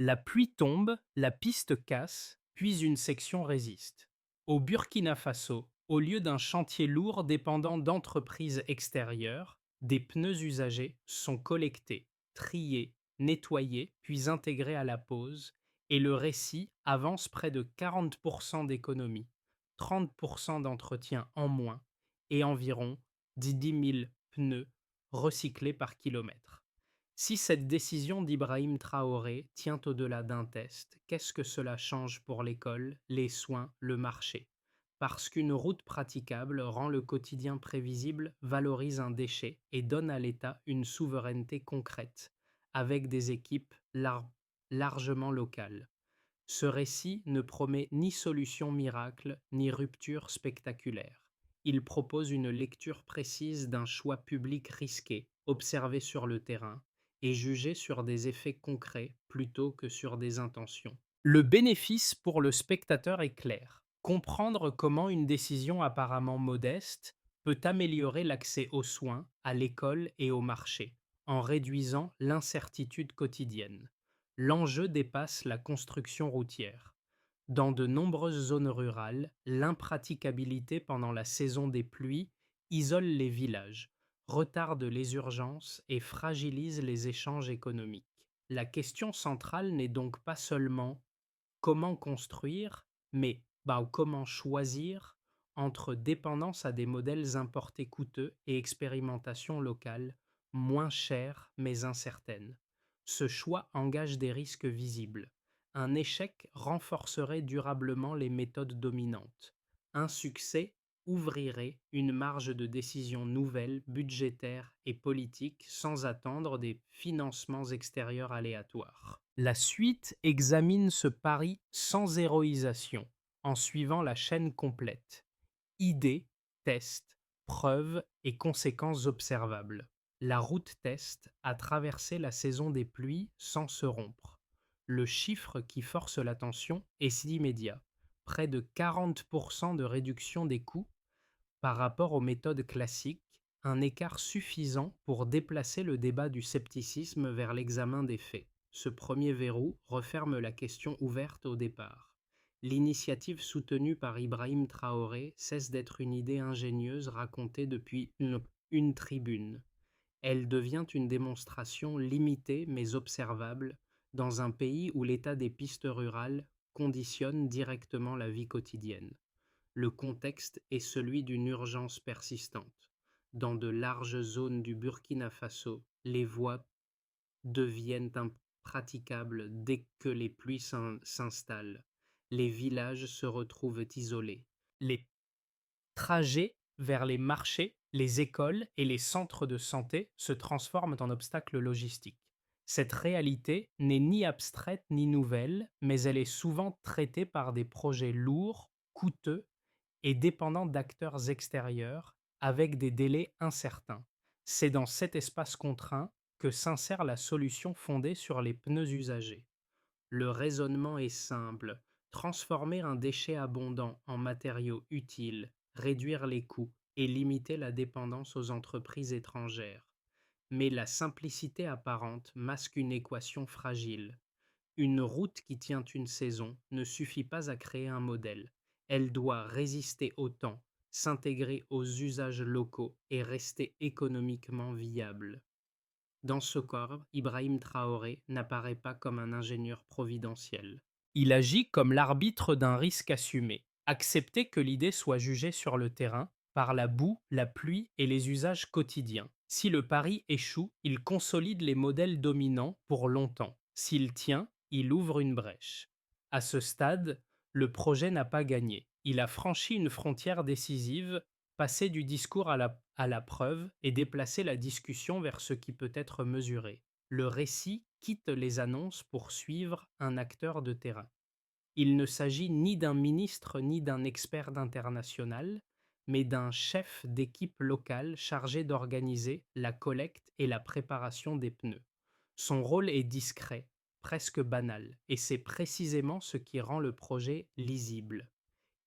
La pluie tombe, la piste casse, puis une section résiste. Au Burkina Faso, au lieu d'un chantier lourd dépendant d'entreprises extérieures, des pneus usagés sont collectés, triés, nettoyés, puis intégrés à la pose, et le récit avance près de 40% d'économie, 30% d'entretien en moins, et environ 10 000 pneus recyclés par kilomètre. Si cette décision d'Ibrahim Traoré tient au-delà d'un test, qu'est-ce que cela change pour l'école, les soins, le marché? Parce qu'une route praticable rend le quotidien prévisible, valorise un déchet et donne à l'État une souveraineté concrète, avec des équipes largement locales. Ce récit ne promet ni solution miracle, ni rupture spectaculaire. Il propose une lecture précise d'un choix public risqué, observé sur le terrain, et jugé sur des effets concrets plutôt que sur des intentions. Le bénéfice pour le spectateur est clair. Comprendre comment une décision apparemment modeste peut améliorer l'accès aux soins, à l'école et au marché, en réduisant l'incertitude quotidienne. L'enjeu dépasse la construction routière. Dans de nombreuses zones rurales, l'impraticabilité pendant la saison des pluies isole les villages, retarde les urgences et fragilise les échanges économiques. La question centrale n'est donc pas seulement comment construire, mais comment choisir entre dépendance à des modèles importés coûteux et expérimentation locale, moins chères mais incertaines. Ce choix engage des risques visibles. Un échec renforcerait durablement les méthodes dominantes. Un succès ouvrirait une marge de décision nouvelle, budgétaire et politique sans attendre des financements extérieurs aléatoires. La suite examine ce pari sans héroïsation, en suivant la chaîne complète. Idées, tests, preuves et conséquences observables. La route test a traversé la saison des pluies sans se rompre. Le chiffre qui force l'attention est immédiat. Près de 40% de réduction des coûts par rapport aux méthodes classiques, un écart suffisant pour déplacer le débat du scepticisme vers l'examen des faits. Ce premier verrou referme la question ouverte au départ. L'initiative soutenue par Ibrahim Traoré cesse d'être une idée ingénieuse racontée depuis une tribune. Elle devient une démonstration limitée mais observable dans un pays où l'état des pistes rurales conditionne directement la vie quotidienne. Le contexte est celui d'une urgence persistante. Dans de larges zones du Burkina Faso, les voies deviennent impraticables dès que les pluies s'installent. Les villages se retrouvent isolés. Les trajets vers les marchés, les écoles et les centres de santé se transforment en obstacles logistiques. Cette réalité n'est ni abstraite ni nouvelle, mais elle est souvent traitée par des projets lourds, coûteux et dépendant d'acteurs extérieurs avec des délais incertains. C'est dans cet espace contraint que s'insère la solution fondée sur les pneus usagés. Le raisonnement est simple: transformer un déchet abondant en matériau utile, réduire les coûts et limiter la dépendance aux entreprises étrangères. Mais la simplicité apparente masque une équation fragile. Une route qui tient une saison ne suffit pas à créer un modèle. Elle doit résister au temps, s'intégrer aux usages locaux et rester économiquement viable. Dans ce corps, Ibrahim Traoré n'apparaît pas comme un ingénieur providentiel. Il agit comme l'arbitre d'un risque assumé. Accepter que l'idée soit jugée sur le terrain par la boue, la pluie et les usages quotidiens. Si le pari échoue, il consolide les modèles dominants pour longtemps. S'il tient, il ouvre une brèche. À ce stade, le projet n'a pas gagné. Il a franchi une frontière décisive, passer du discours à la preuve et déplacer la discussion vers ce qui peut être mesuré. Le récit quitte les annonces pour suivre un acteur de terrain. Il ne s'agit ni d'un ministre ni d'un expert d'international, mais d'un chef d'équipe locale chargé d'organiser la collecte et la préparation des pneus. Son rôle est discret, presque banal, et c'est précisément ce qui rend le projet lisible.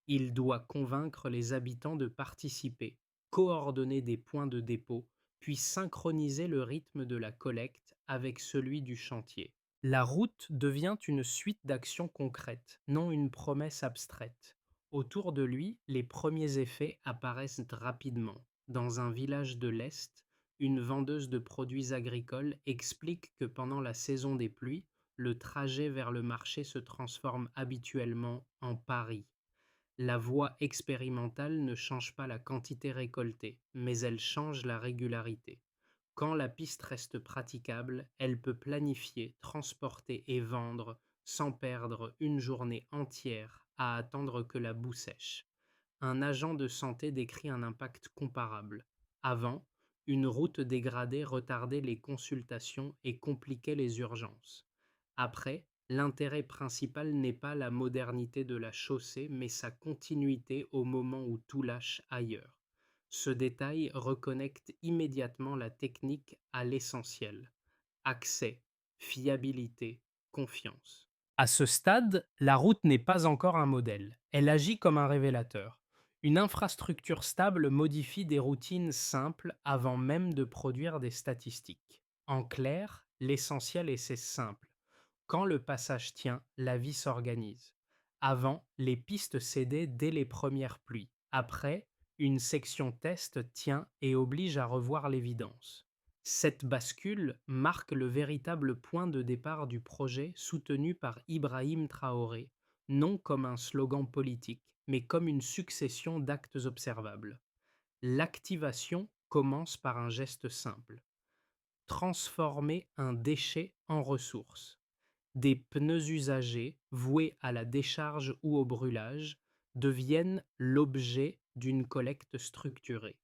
Il doit convaincre les habitants de participer, coordonner des points de dépôt, puis synchroniser le rythme de la collecte avec celui du chantier. La route devient une suite d'actions concrètes, non une promesse abstraite. Autour de lui, les premiers effets apparaissent rapidement. Dans un village de l'Est, une vendeuse de produits agricoles explique que pendant la saison des pluies, le trajet vers le marché se transforme habituellement en pari. La voie expérimentale ne change pas la quantité récoltée, mais elle change la régularité. Quand la piste reste praticable, elle peut planifier, transporter et vendre sans perdre une journée entière à attendre que la boue sèche. Un agent de santé décrit un impact comparable. Avant, une route dégradée retardait les consultations et compliquait les urgences. Après, l'intérêt principal n'est pas la modernité de la chaussée, mais sa continuité au moment où tout lâche ailleurs. Ce détail reconnecte immédiatement la technique à l'essentiel. Accès, fiabilité, confiance. À ce stade, la route n'est pas encore un modèle. Elle agit comme un révélateur. Une infrastructure stable modifie des routines simples avant même de produire des statistiques. En clair, l'essentiel est c'est simple. Quand le passage tient, la vie s'organise. Avant, les pistes cédaient dès les premières pluies. Après, une section test tient et oblige à revoir l'évidence. Cette bascule marque le véritable point de départ du projet soutenu par Ibrahim Traoré, non comme un slogan politique, mais comme une succession d'actes observables. L'activation commence par un geste simple: transformer un déchet en ressource. Des pneus usagés, voués à la décharge ou au brûlage, deviennent l'objet d'une collecte structurée.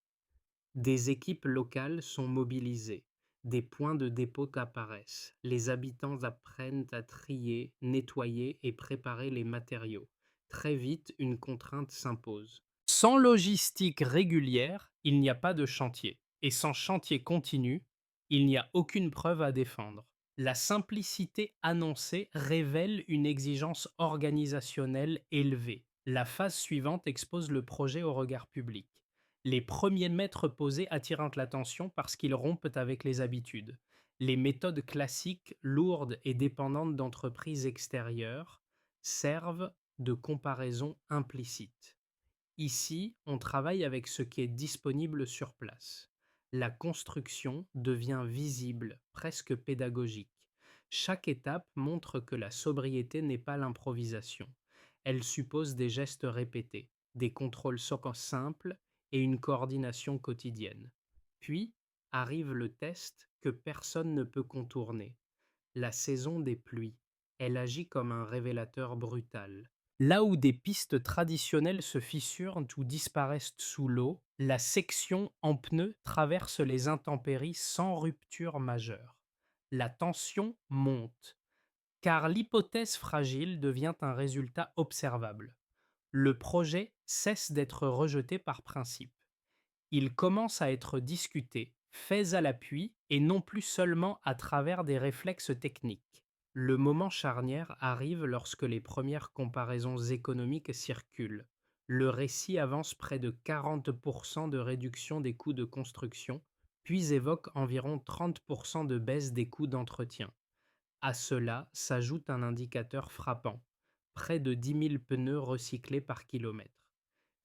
Des équipes locales sont mobilisées, des points de dépôt apparaissent, les habitants apprennent à trier, nettoyer et préparer les matériaux. Très vite, une contrainte s'impose. Sans logistique régulière, il n'y a pas de chantier. Et sans chantier continu, il n'y a aucune preuve à défendre. La simplicité annoncée révèle une exigence organisationnelle élevée. La phase suivante expose le projet au regard public. Les premiers mètres posés attirent l'attention parce qu'ils rompent avec les habitudes. Les méthodes classiques, lourdes et dépendantes d'entreprises extérieures, servent de comparaison implicite. Ici, on travaille avec ce qui est disponible sur place. La construction devient visible, presque pédagogique. Chaque étape montre que la sobriété n'est pas l'improvisation. Elle suppose des gestes répétés, des contrôles simples et une coordination quotidienne. Puis arrive le test que personne ne peut contourner: la saison des pluies. Elle agit comme un révélateur brutal. Là où des pistes traditionnelles se fissurent ou disparaissent sous l'eau, la section en pneus traverse les intempéries sans rupture majeure. La tension monte, car l'hypothèse fragile devient un résultat observable. Le projet cesse d'être rejeté par principe. Il commence à être discuté, fait à l'appui et non plus seulement à travers des réflexes techniques. Le moment charnière arrive lorsque les premières comparaisons économiques circulent. Le récit avance près de 40% de réduction des coûts de construction, puis évoque environ 30% de baisse des coûts d'entretien. À cela s'ajoute un indicateur frappant: près de 10 000 pneus recyclés par kilomètre.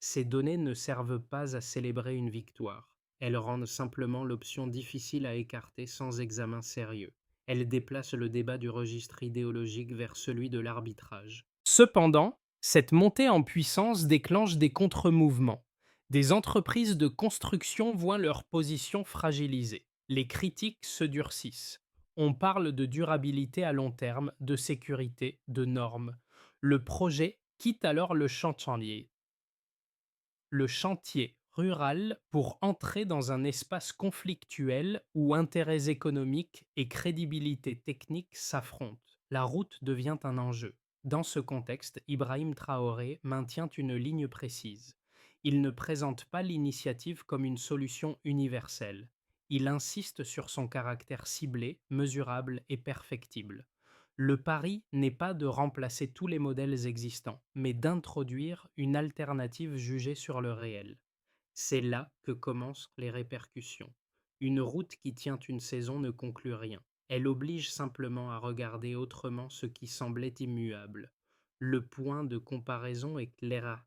Ces données ne servent pas à célébrer une victoire. Elles rendent simplement l'option difficile à écarter sans examen sérieux. Elles déplacent le débat du registre idéologique vers celui de l'arbitrage. Cependant, cette montée en puissance déclenche des contre-mouvements. Des entreprises de construction voient leur position fragilisée. Les critiques se durcissent. On parle de durabilité à long terme, de sécurité, de normes. Le projet quitte alors le chantier rural pour entrer dans un espace conflictuel où intérêts économiques et crédibilité technique s'affrontent. La route devient un enjeu. Dans ce contexte, Ibrahim Traoré maintient une ligne précise. Il ne présente pas l'initiative comme une solution universelle. Il insiste sur son caractère ciblé, mesurable et perfectible. Le pari n'est pas de remplacer tous les modèles existants, mais d'introduire une alternative jugée sur le réel. C'est là que commencent les répercussions. Une route qui tient une saison ne conclut rien. Elle oblige simplement à regarder autrement ce qui semblait immuable. Le point de comparaison est clair.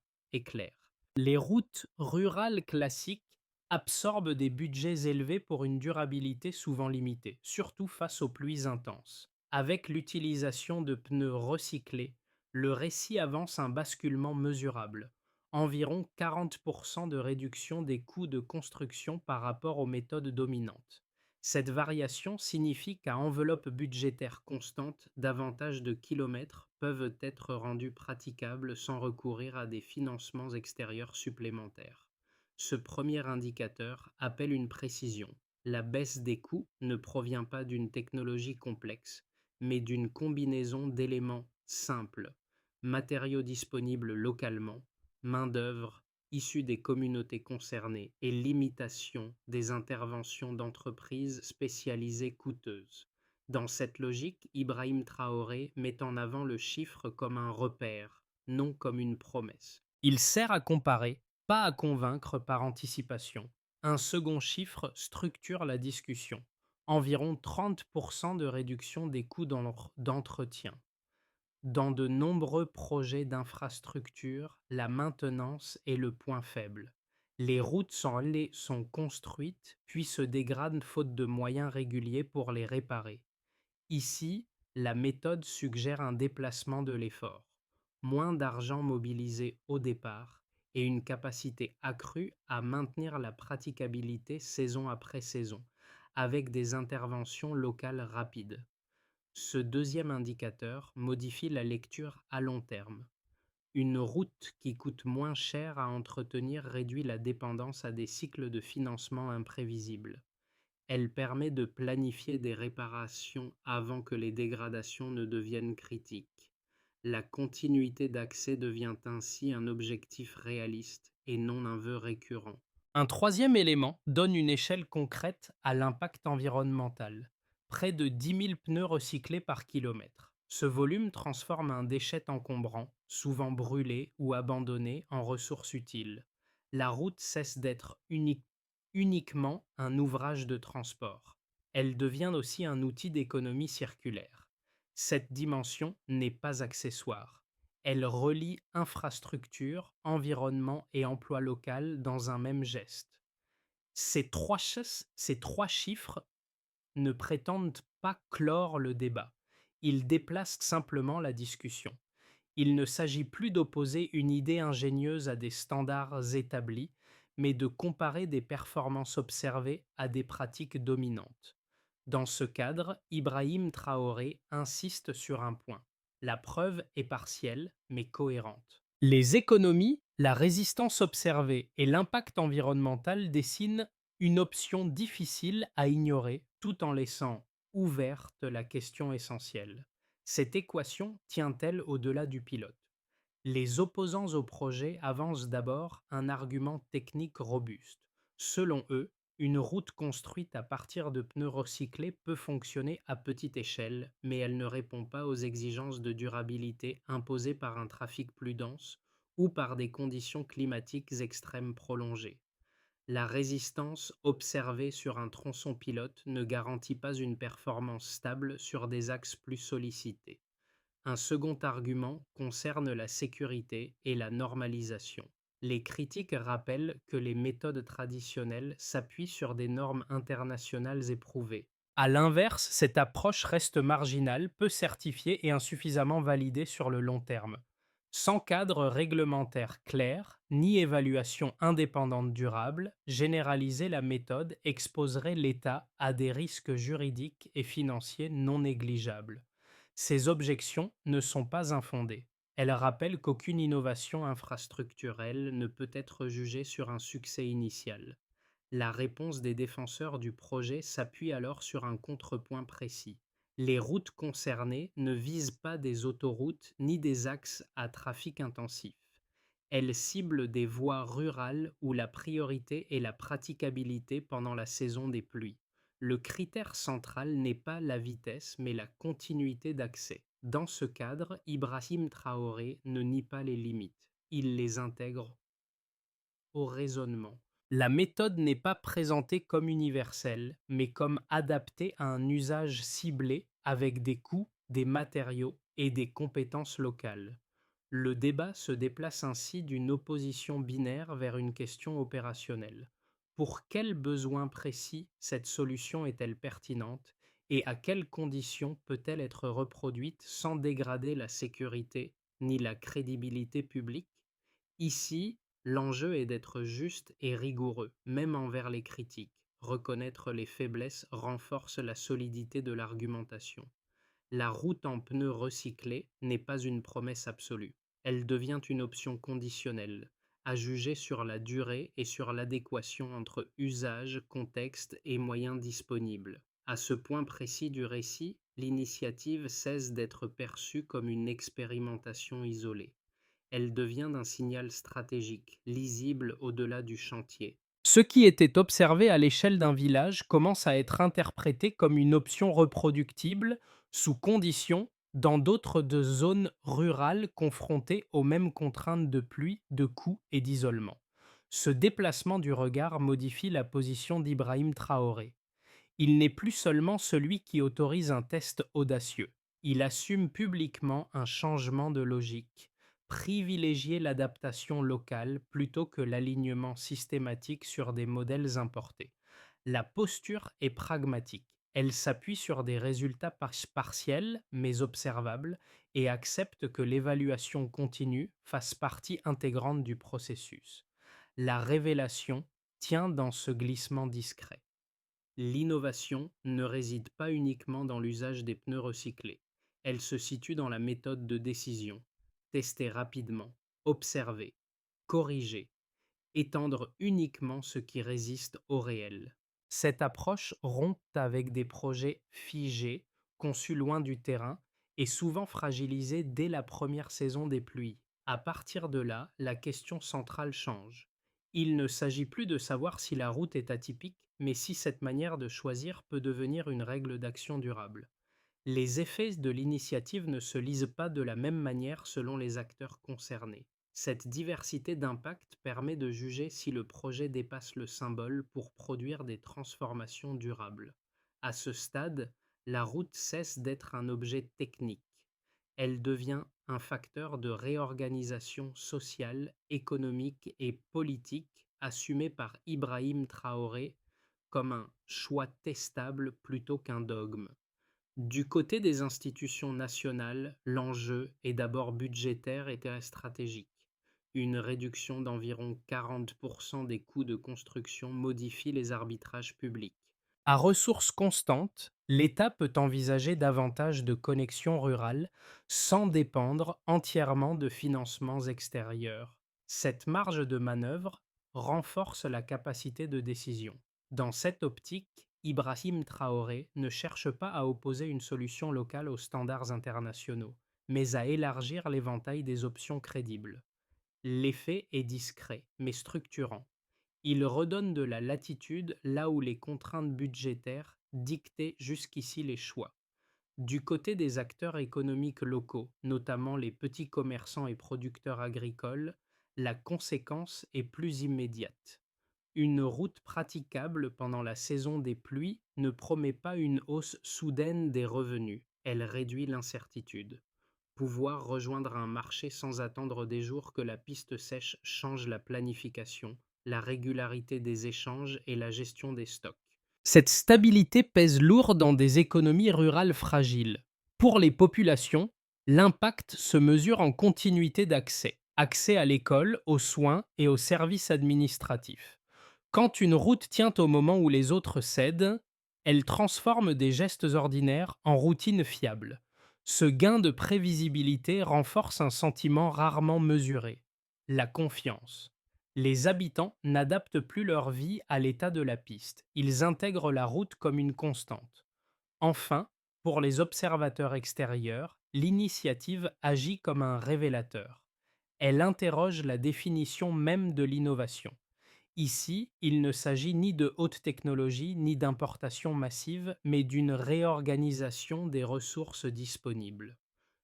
Les routes rurales classiques absorbent des budgets élevés pour une durabilité souvent limitée, surtout face aux pluies intenses. Avec l'utilisation de pneus recyclés, le récit avance un basculement mesurable, environ 40% de réduction des coûts de construction par rapport aux méthodes dominantes. Cette variation signifie qu'à enveloppe budgétaire constante, davantage de kilomètres peuvent être rendus praticables sans recourir à des financements extérieurs supplémentaires. Ce premier indicateur appelle une précision. La baisse des coûts ne provient pas d'une technologie complexe, mais d'une combinaison d'éléments simples, matériaux disponibles localement, main-d'œuvre issue des communautés concernées et limitation des interventions d'entreprises spécialisées coûteuses. Dans cette logique, Ibrahim Traoré met en avant le chiffre comme un repère, non comme une promesse. Il sert à comparer, pas à convaincre par anticipation. Un second chiffre structure la discussion. Environ 30% de réduction des coûts d'entretien. Dans de nombreux projets d'infrastructure, la maintenance est le point faible. Les routes sont construites puis se dégradent faute de moyens réguliers pour les réparer. Ici, la méthode suggère un déplacement de l'effort, moins d'argent mobilisé au départ et une capacité accrue à maintenir la praticabilité saison après saison, avec des interventions locales rapides. Ce deuxième indicateur modifie la lecture à long terme. Une route qui coûte moins cher à entretenir réduit la dépendance à des cycles de financement imprévisibles. Elle permet de planifier des réparations avant que les dégradations ne deviennent critiques. La continuité d'accès devient ainsi un objectif réaliste et non un vœu récurrent. Un troisième élément donne une échelle concrète à l'impact environnemental. Près de 10 000 pneus recyclés par kilomètre. Ce volume transforme un déchet encombrant, souvent brûlé ou abandonné, en ressource utile. La route cesse d'être uniquement un ouvrage de transport. Elle devient aussi un outil d'économie circulaire. Cette dimension n'est pas accessoire. Elle relie infrastructure, environnement et emploi local dans un même geste. Ces trois chiffres ne prétendent pas clore le débat. Ils déplacent simplement la discussion. Il ne s'agit plus d'opposer une idée ingénieuse à des standards établis, mais de comparer des performances observées à des pratiques dominantes. Dans ce cadre, Ibrahim Traoré insiste sur un point. La preuve est partielle, mais cohérente. Les économies, la résistance observée et l'impact environnemental dessinent une option difficile à ignorer tout en laissant ouverte la question essentielle. Cette équation tient-elle au-delà du pilote? Les opposants au projet avancent d'abord un argument technique robuste. Selon eux, une route construite à partir de pneus recyclés peut fonctionner à petite échelle, mais elle ne répond pas aux exigences de durabilité imposées par un trafic plus dense ou par des conditions climatiques extrêmes prolongées. La résistance observée sur un tronçon pilote ne garantit pas une performance stable sur des axes plus sollicités. Un second argument concerne la sécurité et la normalisation. Les critiques rappellent que les méthodes traditionnelles s'appuient sur des normes internationales éprouvées. A l'inverse, cette approche reste marginale, peu certifiée et insuffisamment validée sur le long terme. Sans cadre réglementaire clair, ni évaluation indépendante durable, généraliser la méthode exposerait l'État à des risques juridiques et financiers non négligeables. Ces objections ne sont pas infondées. Elles rappellent qu'aucune innovation infrastructurelle ne peut être jugée sur un succès initial. La réponse des défenseurs du projet s'appuie alors sur un contrepoint précis. Les routes concernées ne visent pas des autoroutes ni des axes à trafic intensif. Elles ciblent des voies rurales où la priorité est la praticabilité pendant la saison des pluies. Le critère central n'est pas la vitesse mais la continuité d'accès. Dans ce cadre, Ibrahim Traoré ne nie pas les limites. Il les intègre au raisonnement. La méthode n'est pas présentée comme universelle, mais comme adaptée à un usage ciblé avec des coûts, des matériaux et des compétences locales. Le débat se déplace ainsi d'une opposition binaire vers une question opérationnelle. Pour quels besoins précis cette solution est-elle pertinente et à quelles conditions peut-elle être reproduite sans dégrader la sécurité ni la crédibilité publique? Ici, l'enjeu est d'être juste et rigoureux, même envers les critiques. Reconnaître les faiblesses renforce la solidité de l'argumentation. La route en pneus recyclés n'est pas une promesse absolue. Elle devient une option conditionnelle, à juger sur la durée et sur l'adéquation entre usage, contexte et moyens disponibles. À ce point précis du récit, l'initiative cesse d'être perçue comme une expérimentation isolée. Elle devient un signal stratégique, lisible au-delà du chantier. Ce qui était observé à l'échelle d'un village commence à être interprété comme une option reproductible, sous condition, dans d'autres de zones rurales confrontées aux mêmes contraintes de pluie, de coût et d'isolement. Ce déplacement du regard modifie la position d'Ibrahim Traoré. Il n'est plus seulement celui qui autorise un test audacieux. Il assume publiquement un changement de logique, privilégier l'adaptation locale plutôt que l'alignement systématique sur des modèles importés. La posture est pragmatique. Elle s'appuie sur des résultats partiels mais observables et accepte que l'évaluation continue fasse partie intégrante du processus. La révélation tient dans ce glissement discret. L'innovation ne réside pas uniquement dans l'usage des pneus recyclés. Elle se situe dans la méthode de décision. Tester rapidement, observer, corriger, étendre uniquement ce qui résiste au réel. Cette approche rompt avec des projets figés, conçus loin du terrain et souvent fragilisés dès la première saison des pluies. À partir de là, la question centrale change. Il ne s'agit plus de savoir si la route est atypique, mais si cette manière de choisir peut devenir une règle d'action durable. Les effets de l'initiative ne se lisent pas de la même manière selon les acteurs concernés. Cette diversité d'impact permet de juger si le projet dépasse le symbole pour produire des transformations durables. À ce stade, la route cesse d'être un objet technique. Elle devient un facteur de réorganisation sociale, économique et politique assumé par Ibrahim Traoré comme un choix testable plutôt qu'un dogme. Du côté des institutions nationales, l'enjeu est d'abord budgétaire et stratégique. Une réduction d'environ 40% des coûts de construction modifie les arbitrages publics. À ressources constantes, l'État peut envisager davantage de connexions rurales sans dépendre entièrement de financements extérieurs. Cette marge de manœuvre renforce la capacité de décision. Dans cette optique, Ibrahim Traoré ne cherche pas à opposer une solution locale aux standards internationaux, mais à élargir l'éventail des options crédibles. L'effet est discret, mais structurant. Il redonne de la latitude là où les contraintes budgétaires dictaient jusqu'ici les choix. Du côté des acteurs économiques locaux, notamment les petits commerçants et producteurs agricoles, la conséquence est plus immédiate. Une route praticable pendant la saison des pluies ne promet pas une hausse soudaine des revenus, elle réduit l'incertitude. Pouvoir rejoindre un marché sans attendre des jours que la piste sèche change la planification, la régularité des échanges et la gestion des stocks. Cette stabilité pèse lourd dans des économies rurales fragiles. Pour les populations, l'impact se mesure en continuité d'accès. Accès à l'école, aux soins et aux services administratifs. Quand une route tient au moment où les autres cèdent, elle transforme des gestes ordinaires en routines fiables. Ce gain de prévisibilité renforce un sentiment rarement mesuré, la confiance. Les habitants n'adaptent plus leur vie à l'état de la piste, ils intègrent la route comme une constante. Enfin, pour les observateurs extérieurs, l'initiative agit comme un révélateur. Elle interroge la définition même de l'innovation. Ici, il ne s'agit ni de haute technologie ni d'importation massive, mais d'une réorganisation des ressources disponibles.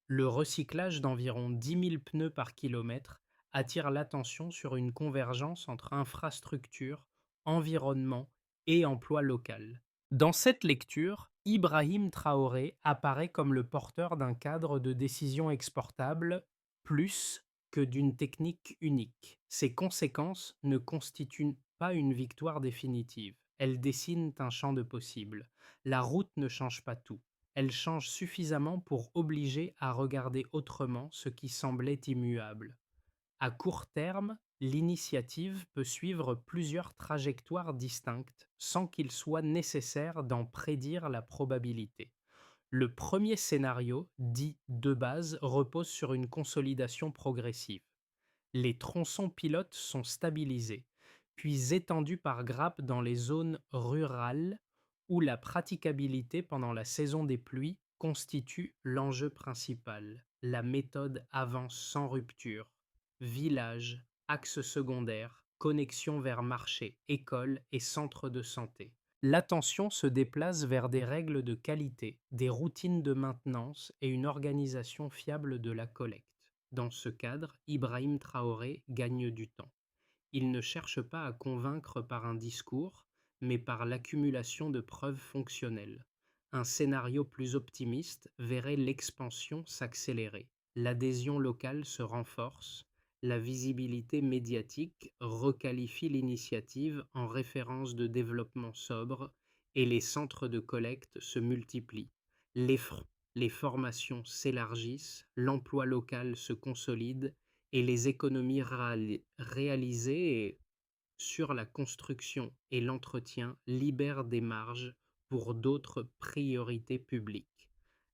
Le recyclage d'environ 10 000 pneus par kilomètre attire l'attention sur une convergence entre infrastructures, environnement et emploi local. Dans cette lecture, Ibrahim Traoré apparaît comme le porteur d'un cadre de décision exportable plus que d'une technique unique. Ses conséquences ne constituent pas une victoire définitive. Elles dessinent un champ de possibles. La route ne change pas tout. Elle change suffisamment pour obliger à regarder autrement ce qui semblait immuable. À court terme, l'initiative peut suivre plusieurs trajectoires distinctes sans qu'il soit nécessaire d'en prédire la probabilité. Le premier scénario, dit de base, repose sur une consolidation progressive. Les tronçons pilotes sont stabilisés, puis étendus par grappes dans les zones rurales où la praticabilité pendant la saison des pluies constitue l'enjeu principal. La méthode avance sans rupture. Villages, axes secondaires, connexion vers marchés, écoles et centres de santé. L'attention se déplace vers des règles de qualité, des routines de maintenance et une organisation fiable de la collecte. Dans ce cadre, Ibrahim Traoré gagne du temps. Il ne cherche pas à convaincre par un discours, mais par l'accumulation de preuves fonctionnelles. Un scénario plus optimiste verrait l'expansion s'accélérer, l'adhésion locale se renforce, la visibilité médiatique requalifie l'initiative en référence de développement sobre et les centres de collecte se multiplient. Les, les formations s'élargissent, l'emploi local se consolide et les économies réalisées sur la construction et l'entretien libèrent des marges pour d'autres priorités publiques.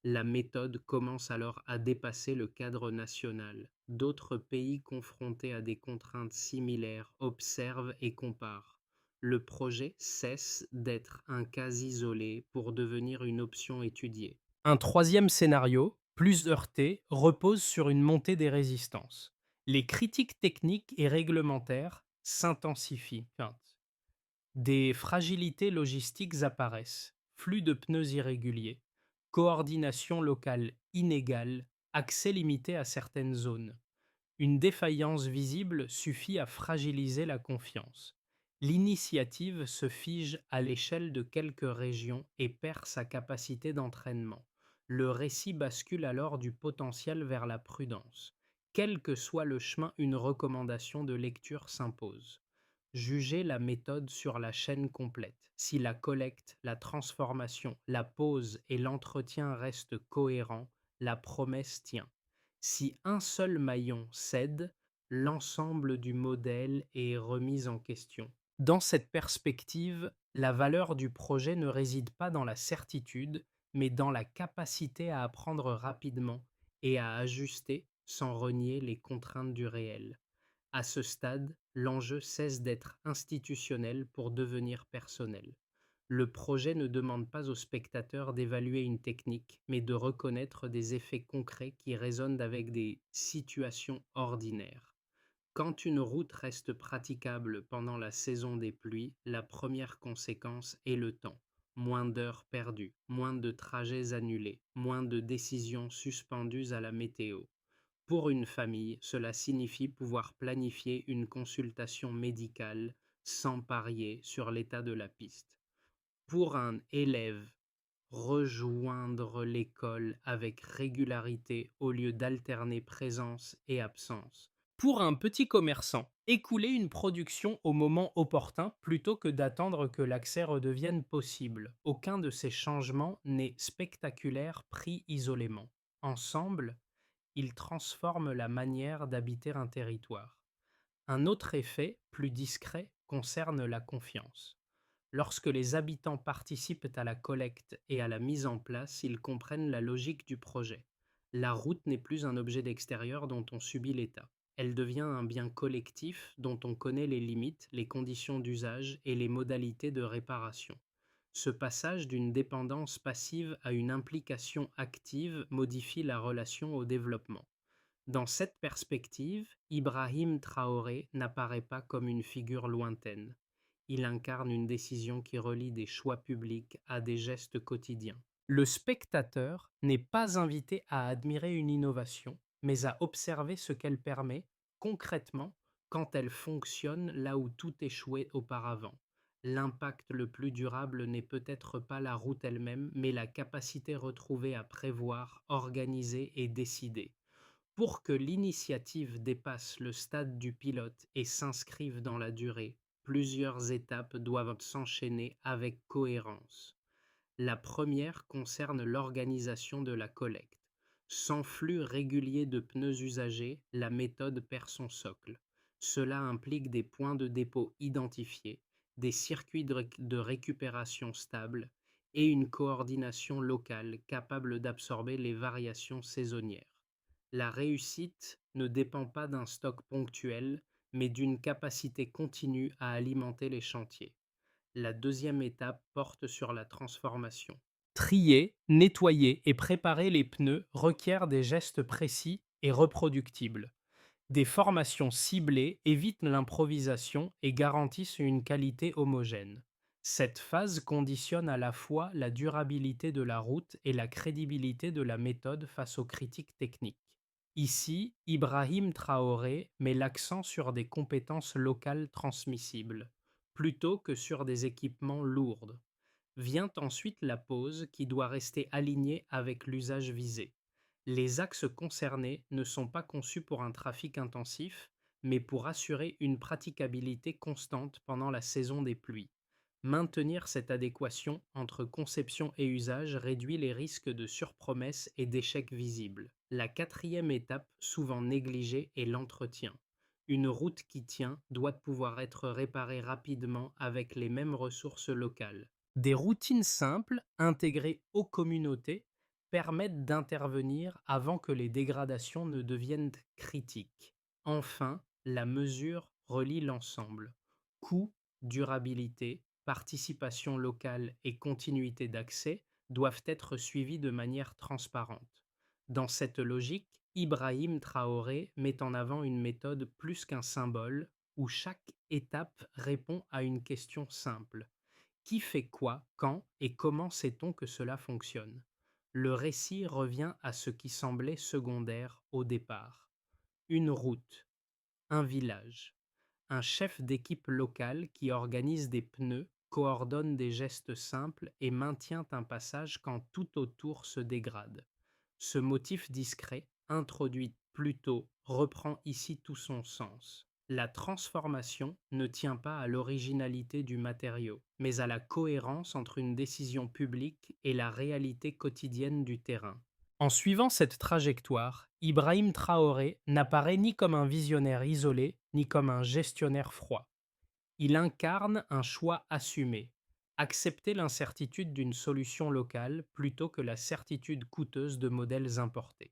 La méthode commence alors à dépasser le cadre national. D'autres pays confrontés à des contraintes similaires observent et comparent. Le projet cesse d'être un cas isolé pour devenir une option étudiée. Un troisième scénario, plus heurté, repose sur une montée des résistances. Les critiques techniques et réglementaires s'intensifient. Des fragilités logistiques apparaissent, flux de pneus irréguliers, coordination locale inégale, accès limité à certaines zones. Une défaillance visible suffit à fragiliser la confiance. L'initiative se fige à l'échelle de quelques régions et perd sa capacité d'entraînement. Le récit bascule alors du potentiel vers la prudence. Quel que soit le chemin, une recommandation de lecture s'impose. Juger la méthode sur la chaîne complète. Si la collecte, la transformation, la pose et l'entretien restent cohérents, la promesse tient. Si un seul maillon cède, l'ensemble du modèle est remis en question. Dans cette perspective, la valeur du projet ne réside pas dans la certitude, mais dans la capacité à apprendre rapidement et à ajuster sans renier les contraintes du réel. À ce stade, l'enjeu cesse d'être institutionnel pour devenir personnel. Le projet ne demande pas aux spectateurs d'évaluer une technique, mais de reconnaître des effets concrets qui résonnent avec des situations ordinaires. Quand une route reste praticable pendant la saison des pluies, la première conséquence est le temps. Moins d'heures perdues, moins de trajets annulés, moins de décisions suspendues à la météo. Pour une famille, cela signifie pouvoir planifier une consultation médicale sans parier sur l'état de la piste. Pour un élève, rejoindre l'école avec régularité au lieu d'alterner présence et absence. Pour un petit commerçant, écouler une production au moment opportun plutôt que d'attendre que l'accès redevienne possible. Aucun de ces changements n'est spectaculaire pris isolément. Ensemble, ils transforment la manière d'habiter un territoire. Un autre effet, plus discret, concerne la confiance. Lorsque les habitants participent à la collecte et à la mise en place, ils comprennent la logique du projet. La route n'est plus un objet d'extérieur dont on subit l'état. Elle devient un bien collectif dont on connaît les limites, les conditions d'usage et les modalités de réparation. Ce passage d'une dépendance passive à une implication active modifie la relation au développement. Dans cette perspective, Ibrahim Traoré n'apparaît pas comme une figure lointaine. Il incarne une décision qui relie des choix publics à des gestes quotidiens. Le spectateur n'est pas invité à admirer une innovation, mais à observer ce qu'elle permet concrètement quand elle fonctionne là où tout échouait auparavant. L'impact le plus durable n'est peut-être pas la route elle-même, mais la capacité retrouvée à prévoir, organiser et décider. Pour que l'initiative dépasse le stade du pilote et s'inscrive dans la durée, plusieurs étapes doivent s'enchaîner avec cohérence. La première concerne l'organisation de la collecte. Sans flux régulier de pneus usagés, la méthode perd son socle. Cela implique des points de dépôt identifiés, des circuits de récupération stables et une coordination locale capable d'absorber les variations saisonnières. La réussite ne dépend pas d'un stock ponctuel, mais d'une capacité continue à alimenter les chantiers. La deuxième étape porte sur la transformation. Trier, nettoyer et préparer les pneus requiert des gestes précis et reproductibles. Des formations ciblées évitent l'improvisation et garantissent une qualité homogène. Cette phase conditionne à la fois la durabilité de la route et la crédibilité de la méthode face aux critiques techniques. Ici, Ibrahim Traoré met l'accent sur des compétences locales transmissibles, plutôt que sur des équipements lourds. Vient ensuite la pose qui doit rester alignée avec l'usage visé. Les axes concernés ne sont pas conçus pour un trafic intensif, mais pour assurer une praticabilité constante pendant la saison des pluies. Maintenir cette adéquation entre conception et usage réduit les risques de surpromesses et d'échecs visibles. La quatrième étape, souvent négligée, est l'entretien. Une route qui tient doit pouvoir être réparée rapidement avec les mêmes ressources locales. Des routines simples, intégrées aux communautés, permettent d'intervenir avant que les dégradations ne deviennent critiques. Enfin, la mesure relie l'ensemble. Coût, durabilité, participation locale et continuité d'accès doivent être suivis de manière transparente. Dans cette logique, Ibrahim Traoré met en avant une méthode plus qu'un symbole où chaque étape répond à une question simple. Qui fait quoi, quand et comment sait-on que cela fonctionne? Le récit revient à ce qui semblait secondaire au départ. Une route, un village, un chef d'équipe local qui organise des pneus, coordonne des gestes simples et maintient un passage quand tout autour se dégrade. Ce motif discret, introduit plus tôt, reprend ici tout son sens. La transformation ne tient pas à l'originalité du matériau, mais à la cohérence entre une décision publique et la réalité quotidienne du terrain. En suivant cette trajectoire, Ibrahim Traoré n'apparaît ni comme un visionnaire isolé, ni comme un gestionnaire froid. Il incarne un choix assumé, accepter l'incertitude d'une solution locale plutôt que la certitude coûteuse de modèles importés.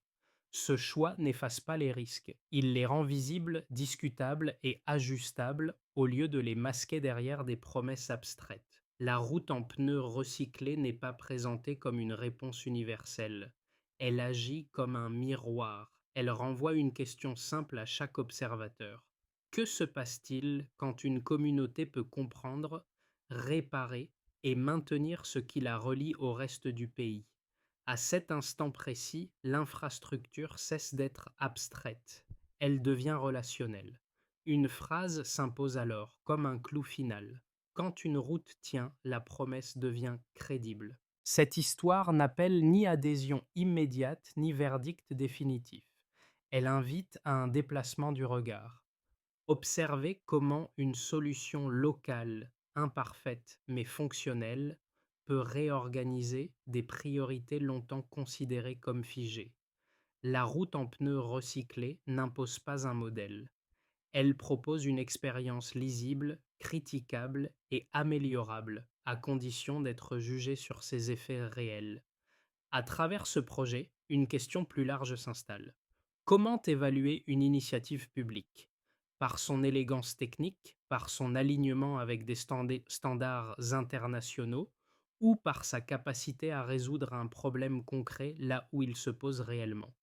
Ce choix n'efface pas les risques, il les rend visibles, discutables et ajustables au lieu de les masquer derrière des promesses abstraites. La route en pneus recyclés n'est pas présentée comme une réponse universelle. Elle agit comme un miroir. Elle renvoie une question simple à chaque observateur. Que se passe-t-il quand une communauté peut comprendre, réparer et maintenir ce qui la relie au reste du pays? À cet instant précis, l'infrastructure cesse d'être abstraite. Elle devient relationnelle. Une phrase s'impose alors, comme un clou final. Quand une route tient, la promesse devient crédible. Cette histoire n'appelle ni adhésion immédiate ni verdict définitif. Elle invite à un déplacement du regard. Observer comment une solution locale, imparfaite mais fonctionnelle, peut réorganiser des priorités longtemps considérées comme figées. La route en pneus recyclés n'impose pas un modèle. Elle propose une expérience lisible, critiquable et améliorable, à condition d'être jugée sur ses effets réels. À travers ce projet, une question plus large s'installe. Comment évaluer une initiative publique? Par son élégance technique, par son alignement avec des standards internationaux ou par sa capacité à résoudre un problème concret là où il se pose réellement?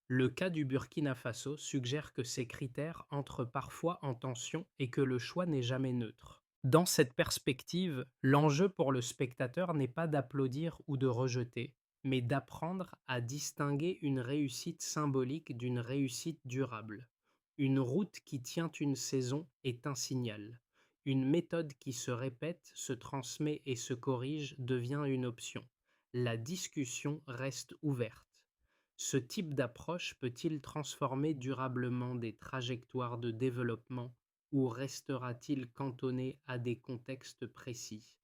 Le cas du Burkina Faso suggère que ces critères entrent parfois en tension et que le choix n'est jamais neutre. Dans cette perspective, l'enjeu pour le spectateur n'est pas d'applaudir ou de rejeter, mais d'apprendre à distinguer une réussite symbolique d'une réussite durable. Une route qui tient une saison est un signal. Une méthode qui se répète, se transmet et se corrige devient une option. La discussion reste ouverte. Ce type d'approche peut-il transformer durablement des trajectoires de développement ou restera-t-il cantonné à des contextes précis?